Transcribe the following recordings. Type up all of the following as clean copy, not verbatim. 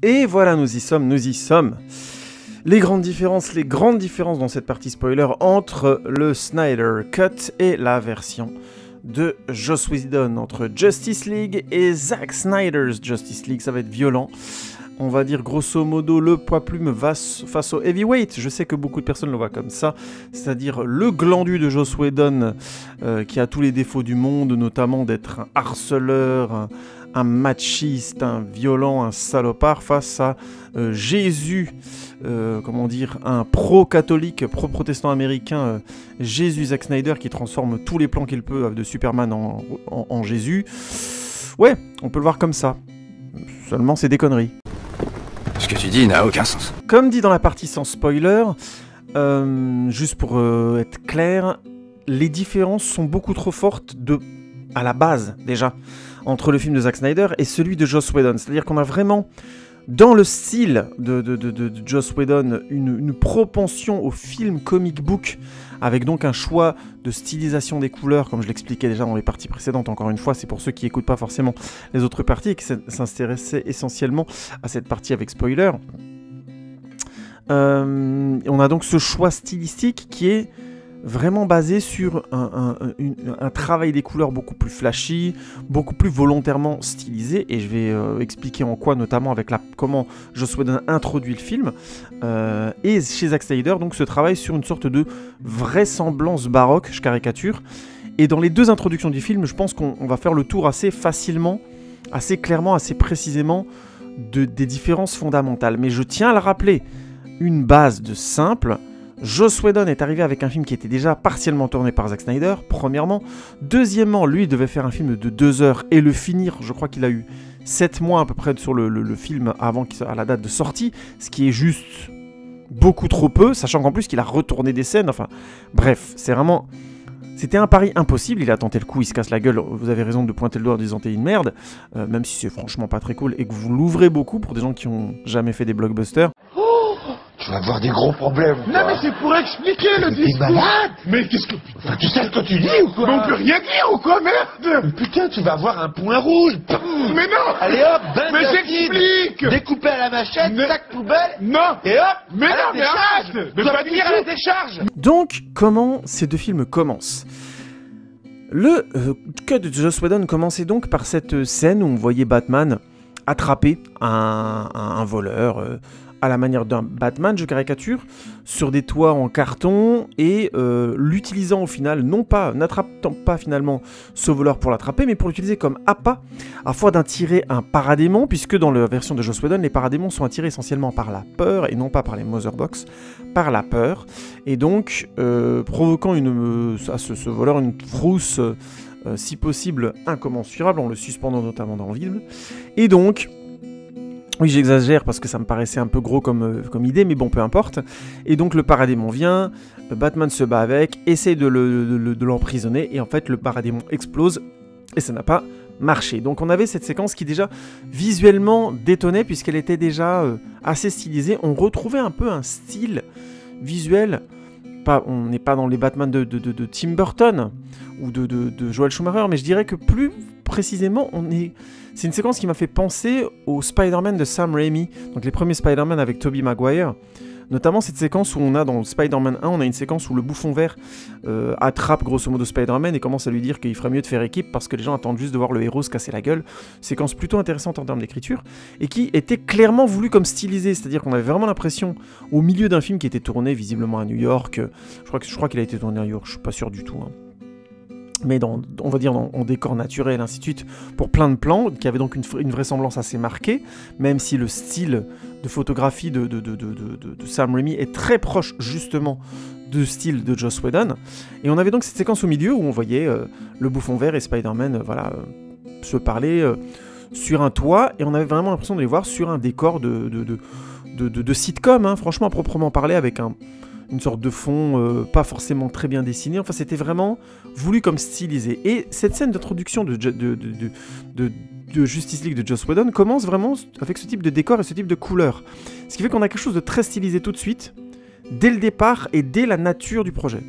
Et voilà, nous y sommes, nous y sommes. Les grandes différences dans cette partie spoiler entre le Snyder Cut et la version de Joss Whedon, entre Justice League et Zack Snyder's Justice League. Ça va être violent. On va dire grosso modo le poids plume face au heavyweight. Je sais que beaucoup de personnes le voient comme ça, c'est-à-dire le glandu de Joss Whedon qui a tous les défauts du monde, notamment d'être un harceleur, un machiste, un violent, un salopard, face à Jésus, un pro-catholique, pro-protestant américain, Jésus Zack Snyder, qui transforme tous les plans qu'il peut de Superman en Jésus. Ouais, on peut le voir comme ça. Seulement, c'est des conneries. Ce que tu dis n'a aucun sens. Comme dit dans la partie sans spoiler, juste pour être clair, les différences sont beaucoup trop fortes à la base, déjà, entre le film de Zack Snyder et celui de Joss Whedon. C'est-à-dire qu'on a vraiment, dans le style de Joss Whedon, une propension au film comic book, avec donc un choix de stylisation des couleurs, comme je l'expliquais déjà dans les parties précédentes. Encore une fois, c'est pour ceux qui n'écoutent pas forcément les autres parties et qui s'intéressaient essentiellement à cette partie avec spoiler. On a donc ce choix stylistique qui est vraiment basé sur un travail des couleurs beaucoup plus flashy, beaucoup plus volontairement stylisé, et je vais expliquer en quoi, notamment avec comment Joss Whedon introduit le film, et chez Zack Snyder, donc ce travail sur une sorte de vraisemblance baroque, je caricature, et dans les deux introductions du film, je pense qu'on va faire le tour assez facilement, assez clairement, assez précisément des différences fondamentales, mais je tiens à le rappeler, une base de simple. Joss Whedon est arrivé avec un film qui était déjà partiellement tourné par Zack Snyder, premièrement. Deuxièmement, lui devait faire un film de 2 heures et le finir, je crois qu'il a eu 7 mois à peu près sur le film à la date de sortie, ce qui est juste beaucoup trop peu, sachant qu'en plus qu'il a retourné des scènes, enfin bref, c'était un pari impossible, il a tenté le coup, il se casse la gueule, vous avez raison de pointer le doigt en disant t'es une merde, même si c'est franchement pas très cool et que vous l'ouvrez beaucoup pour des gens qui ont jamais fait des blockbusters. Tu vas avoir des gros problèmes. Non mais c'est pour expliquer le discours. T'es malade. Mais qu'est-ce que putain. Enfin, tu sais ce que tu dis ou quoi? Mais on peut rien dire ou quoi, merde. Mais putain, tu vas avoir un point rouge. Mais non. Allez hop, mais j'explique. Découpé à la machette, sac poubelle. Non. Et hop. Mais à non, la mais décharge. arrête. Mais Mais pas pas du finir à la tout. décharge. Donc, comment ces deux films commencent ? Le cut de Joss Whedon commençait donc par cette scène où on voyait Batman attraper un voleur, à la manière d'un Batman, je caricature, sur des toits en carton et l'utilisant au final, n'attrapant pas finalement ce voleur pour l'attraper, mais pour l'utiliser comme appât, afin d'attirer un paradémon, puisque dans la version de Joss Whedon, les paradémons sont attirés essentiellement par la peur et non pas par les Mother Box, par la peur, et donc provoquant à ce voleur une frousse, si possible incommensurable, en le suspendant notamment dans le vide, et donc... Oui, j'exagère parce que ça me paraissait un peu gros comme idée, mais bon, peu importe. Et donc le paradémon vient, Batman se bat avec, essaie de l'emprisonner, et en fait le paradémon explose, et ça n'a pas marché. Donc on avait cette séquence qui déjà visuellement détonnait, puisqu'elle était déjà assez stylisée. On retrouvait un peu un style visuel, on n'est pas dans les Batman de Tim Burton, ou de Joel Schumacher, mais je dirais que plus précisément, c'est une séquence qui m'a fait penser au Spider-Man de Sam Raimi, donc les premiers Spider-Man avec Tobey Maguire, notamment cette séquence où on a dans Spider-Man 1, on a une séquence où le bouffon vert attrape grosso modo Spider-Man et commence à lui dire qu'il ferait mieux de faire équipe parce que les gens attendent juste de voir le héros se casser la gueule. Séquence plutôt intéressante en termes d'écriture et qui était clairement voulue comme stylisée, c'est-à-dire qu'on avait vraiment l'impression au milieu d'un film qui était tourné visiblement à New York, je crois qu'il a été tourné à New York, je suis pas sûr du tout, hein. Mais on va dire en décor naturel, ainsi de suite, pour plein de plans, qui avaient donc une vraisemblance assez marquée, même si le style de photographie de Sam Raimi est très proche, justement, du style de Joss Whedon. Et on avait donc cette séquence au milieu, où on voyait le bouffon vert et Spider-Man se parler sur un toit, et on avait vraiment l'impression de les voir sur un décor de sitcom, hein, franchement, à proprement parler, avec une sorte de fond pas forcément très bien dessiné. Enfin, c'était vraiment voulu comme stylisé. Et cette scène d'introduction de Justice League de Joss Whedon commence vraiment avec ce type de décor et ce type de couleur. Ce qui fait qu'on a quelque chose de très stylisé tout de suite, dès le départ et dès la nature du projet.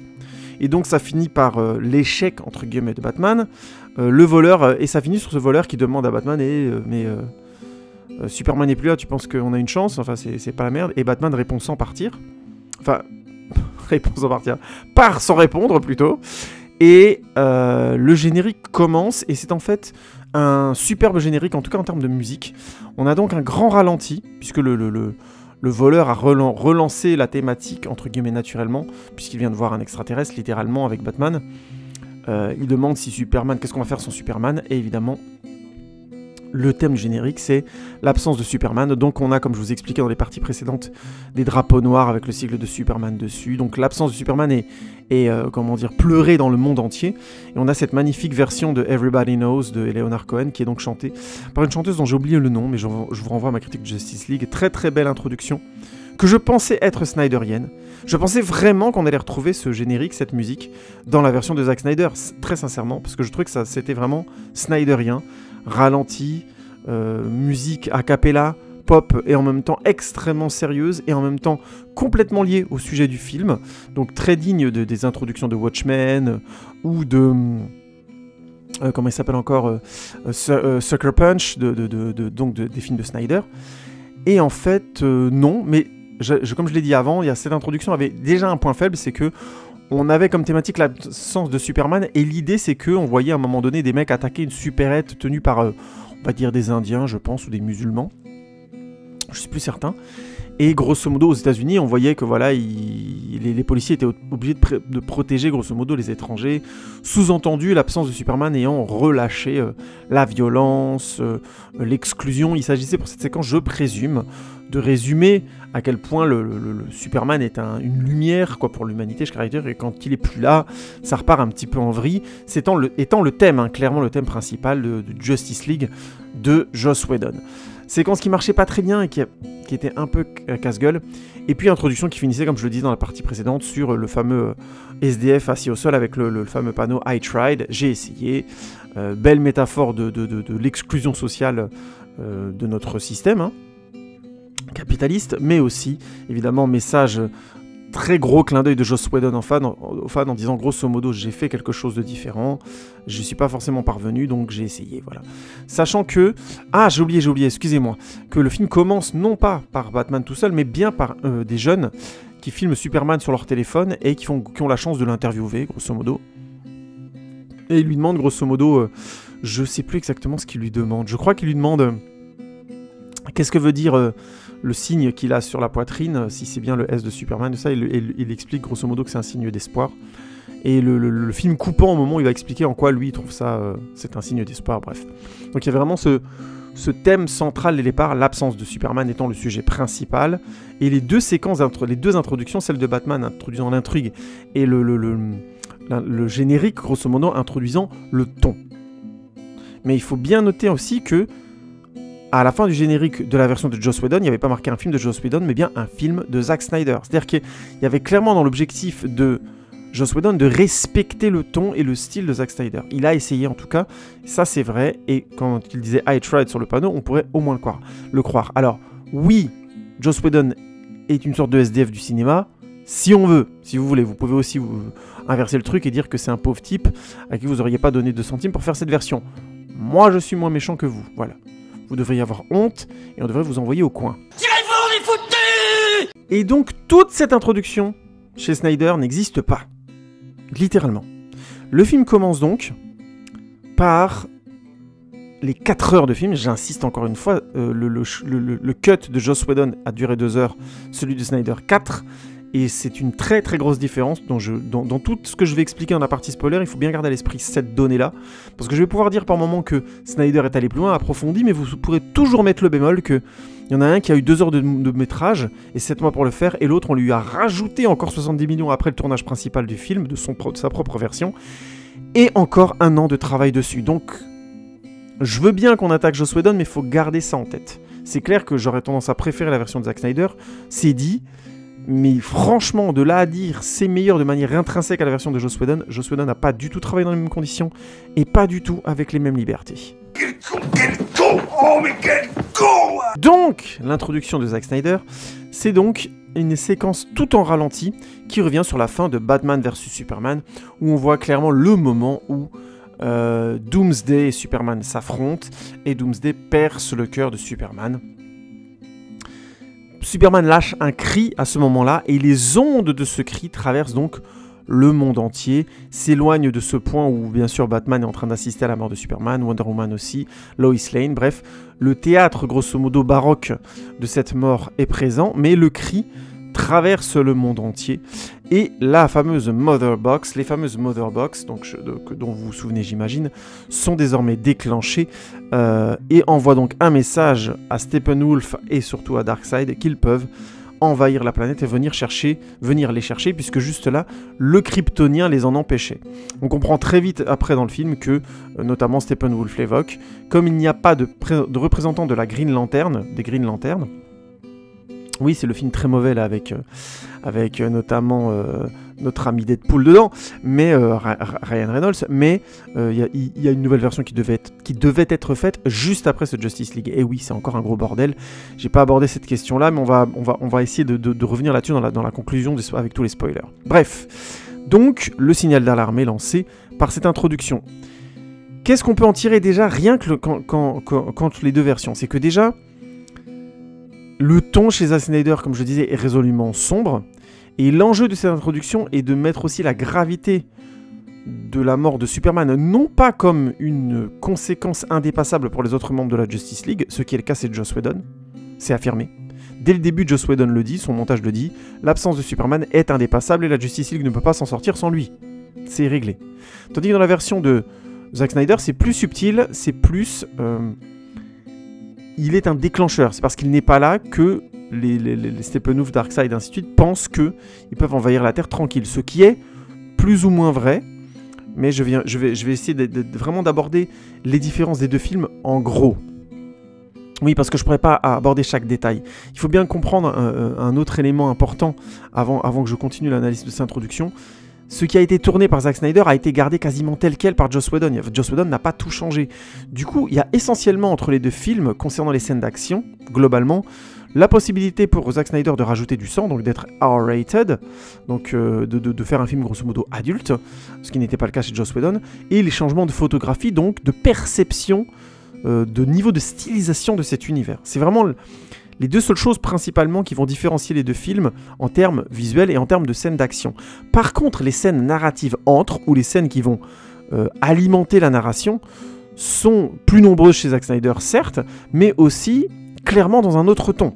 Et donc ça finit par l'échec, entre guillemets, de Batman, le voleur, et ça finit sur ce voleur qui demande à Batman, Superman n'est plus là, tu penses qu'on a une chance, enfin c'est pas la merde, et Batman répond sans partir, enfin, répond sans partir, part sans répondre plutôt, et le générique commence, et c'est en fait un superbe générique, en tout cas en termes de musique. On a donc un grand ralenti, puisque le voleur a relancé la thématique, entre guillemets naturellement, puisqu'il vient de voir un extraterrestre, littéralement, avec Batman. Il demande si Superman, qu'est-ce qu'on va faire sans Superman, et évidemment, le thème du générique, c'est l'absence de Superman. Donc on a, comme je vous expliquais dans les parties précédentes, des drapeaux noirs avec le sigle de Superman dessus. Donc l'absence de Superman est comment dire, pleurée dans le monde entier. Et on a cette magnifique version de Everybody Knows de Leonard Cohen, qui est donc chantée par une chanteuse dont j'ai oublié le nom, mais je vous renvoie à ma critique de Justice League. Très très belle introduction, que je pensais être snyderienne. Je pensais vraiment qu'on allait retrouver ce générique, cette musique, dans la version de Zack Snyder, très sincèrement, parce que je trouvais que c'était vraiment snyderien. Ralenti, musique a cappella, pop et en même temps extrêmement sérieuse et en même temps complètement liée au sujet du film, donc très digne des introductions de Watchmen ou de comment il s'appelle encore, Sucker Punch, donc des films de Snyder. Et en fait non, mais comme je l'ai dit avant, cette introduction avait déjà un point faible, c'est que on avait comme thématique l'absence de Superman, et l'idée c'est qu'on voyait à un moment donné des mecs attaquer une supérette tenue par, on va dire des Indiens, je pense, ou des musulmans. Je suis plus certain. Et grosso modo, aux États-Unis, on voyait que voilà, les policiers étaient obligés de protéger grosso modo les étrangers. Sous-entendu, l'absence de Superman ayant relâché la violence, l'exclusion. Il s'agissait pour cette séquence, je présume, de résumer à quel point le Superman est une lumière quoi, pour l'humanité, je caractérise, et quand il est plus là, ça repart un petit peu en vrille, étant le thème, clairement le thème principal de Justice League de Joss Whedon. Séquence qui marchait pas très bien et qui était un peu casse-gueule, et puis introduction qui finissait, comme je le disais dans la partie précédente, sur le fameux SDF assis au sol avec le fameux panneau « I tried », j'ai essayé, belle métaphore de l'exclusion sociale de notre système, capitaliste, mais aussi, évidemment, message très gros clin d'œil de Joss Whedon aux fans en disant grosso modo j'ai fait quelque chose de différent, je suis pas forcément parvenu donc j'ai essayé, voilà. Sachant que, j'ai oublié, excusez-moi, que le film commence non pas par Batman tout seul, mais bien par des jeunes qui filment Superman sur leur téléphone et qui ont la chance de l'interviewer, grosso modo. Et ils lui demandent grosso modo, je sais plus exactement ce qu'il lui demande, je crois qu'il lui demande qu'est-ce que veut dire le signe qu'il a sur la poitrine, si c'est bien le S de Superman, ça, il explique grosso modo que c'est un signe d'espoir. Et le film coupant au moment où il va expliquer en quoi lui il trouve ça, c'est un signe d'espoir, bref. Donc il y avait vraiment ce thème central dès le départ, l'absence de Superman étant le sujet principal, et les deux séquences, les deux introductions, celle de Batman introduisant l'intrigue, et le générique, grosso modo, introduisant le ton. Mais il faut bien noter aussi que à la fin du générique de la version de Joss Whedon, il n'y avait pas marqué un film de Joss Whedon, mais bien un film de Zack Snyder. C'est-à-dire qu'il y avait clairement dans l'objectif de Joss Whedon de respecter le ton et le style de Zack Snyder. Il a essayé en tout cas, ça c'est vrai, et quand il disait « I tried » sur le panneau, on pourrait au moins le croire. Alors, oui, Joss Whedon est une sorte de SDF du cinéma, si on veut, si vous voulez. Vous pouvez aussi inverser le truc et dire que c'est un pauvre type à qui vous n'auriez pas donné 2 centimes pour faire cette version. Moi, je suis moins méchant que vous, voilà. Vous devriez avoir honte, et on devrait vous envoyer au coin. Tirez-vous les foutus! Et donc, toute cette introduction chez Snyder n'existe pas. Littéralement. Le film commence donc par les 4 heures de film, j'insiste encore une fois, le cut de Joss Whedon a duré 2 heures, celui de Snyder 4, et c'est une très très grosse différence dans tout ce que je vais expliquer dans la partie spoiler. Il faut bien garder à l'esprit cette donnée-là, parce que je vais pouvoir dire par moment que Snyder est allé plus loin, approfondi, mais vous pourrez toujours mettre le bémol qu'il y en a un qui a eu 2 heures de métrage, et 7 mois pour le faire, et l'autre on lui a rajouté encore 70 millions après le tournage principal du film, de sa propre version, et encore 1 an de travail dessus. Donc, je veux bien qu'on attaque Joss Whedon, mais il faut garder ça en tête. C'est clair que j'aurais tendance à préférer la version de Zack Snyder, c'est dit. Mais franchement, de là à dire c'est meilleur de manière intrinsèque à la version de Joss Whedon n'a pas du tout travaillé dans les mêmes conditions et pas du tout avec les mêmes libertés. Donc, l'introduction de Zack Snyder, c'est donc une séquence tout en ralenti qui revient sur la fin de Batman vs Superman, où on voit clairement le moment où Doomsday et Superman s'affrontent et Doomsday perce le cœur de Superman. Superman lâche un cri à ce moment-là et les ondes de ce cri traversent donc le monde entier, s'éloignent de ce point où bien sûr Batman est en train d'assister à la mort de Superman, Wonder Woman aussi, Lois Lane, bref, le théâtre grosso modo baroque de cette mort est présent, mais le cri traverse le monde entier et la fameuse Mother Box, les fameuses Mother Box, donc, dont vous vous souvenez j'imagine, sont désormais déclenchées et envoient donc un message à Steppenwolf et surtout à Darkseid qu'ils peuvent envahir la planète et venir les chercher, puisque juste là, le Kryptonien les en empêchait. On comprend très vite après dans le film que, notamment Steppenwolf l'évoque, comme il n'y a pas de représentant de la Green Lantern, des Green Lantern, oui, c'est le film très mauvais là, avec notamment notre ami Deadpool dedans, mais Ryan Reynolds, mais il y a une nouvelle version qui devait être faite juste après ce Justice League. Et oui, c'est encore un gros bordel. J'ai pas abordé cette question-là, mais on va essayer de revenir là-dessus dans la conclusion avec tous les spoilers. Bref, donc le signal d'alarme est lancé par cette introduction. Qu'est-ce qu'on peut en tirer déjà rien que quand les deux versions? C'est que déjà, le ton chez Zack Snyder, comme je le disais, est résolument sombre. Et l'enjeu de cette introduction est de mettre aussi la gravité de la mort de Superman, non pas comme une conséquence indépassable pour les autres membres de la Justice League, ce qui est le cas, c'est Joss Whedon, c'est affirmé. Dès le début, Joss Whedon le dit, son montage le dit, l'absence de Superman est indépassable et la Justice League ne peut pas s'en sortir sans lui. C'est réglé. Tandis que dans la version de Zack Snyder, c'est plus subtil, c'est plus... il est un déclencheur, c'est parce qu'il n'est pas là que les Steppenwolf, Darkseid et ainsi de suite pensent qu'ils peuvent envahir la Terre tranquille, ce qui est plus ou moins vrai, mais je vais essayer vraiment d'aborder les différences des deux films en gros. Oui, parce que je ne pourrais pas aborder chaque détail. Il faut bien comprendre un autre élément important avant que je continue l'analyse de cette introduction. Ce qui a été tourné par Zack Snyder a été gardé quasiment tel quel par Joss Whedon. Joss Whedon n'a pas tout changé. Du coup, il y a essentiellement entre les deux films, concernant les scènes d'action, globalement, la possibilité pour Zack Snyder de rajouter du sang, donc d'être R-rated, donc de faire un film grosso modo adulte, ce qui n'était pas le cas chez Joss Whedon, et les changements de photographie, donc de perception, de niveau de stylisation de cet univers. C'est vraiment les deux seules choses principalement qui vont différencier les deux films en termes visuels et en termes de scènes d'action. Par contre, les scènes narratives ou les scènes qui vont alimenter la narration sont plus nombreuses chez Zack Snyder, certes, mais aussi clairement dans un autre ton.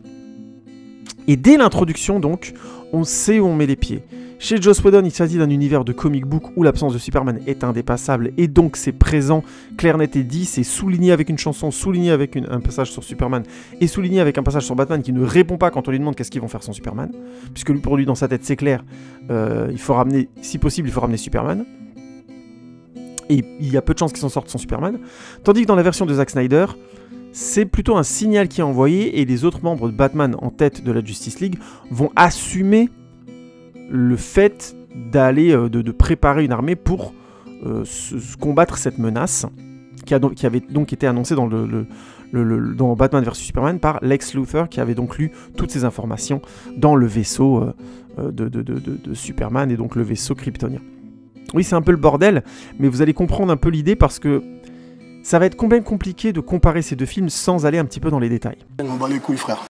Et dès l'introduction, donc, on sait où on met les pieds. Chez Joss Whedon, il s'agit d'un univers de comic book où l'absence de Superman est indépassable et donc c'est présent, clair, net et dit, c'est souligné avec une chanson, souligné avec un passage sur Superman et souligné avec un passage sur Batman qui ne répond pas quand on lui demande qu'est-ce qu'ils vont faire sans Superman, puisque pour lui, dans sa tête, c'est clair, il faut ramener, si possible, il faut ramener Superman. Et il y a peu de chances qu'ils s'en sortent sans Superman. Tandis que dans la version de Zack Snyder, c'est plutôt un signal qui est envoyé et les autres membres de Batman en tête de la Justice League vont assumer le fait d'aller, de préparer une armée pour combattre cette menace qui avait donc été annoncée dans Batman vs Superman par Lex Luthor, qui avait donc lu toutes ces informations dans le vaisseau de Superman et donc le vaisseau kryptonien. Oui, c'est un peu le bordel, mais vous allez comprendre un peu l'idée parce que ça va être combien compliqué de comparer ces deux films sans aller un petit peu dans les détails. On bat les couilles, frère.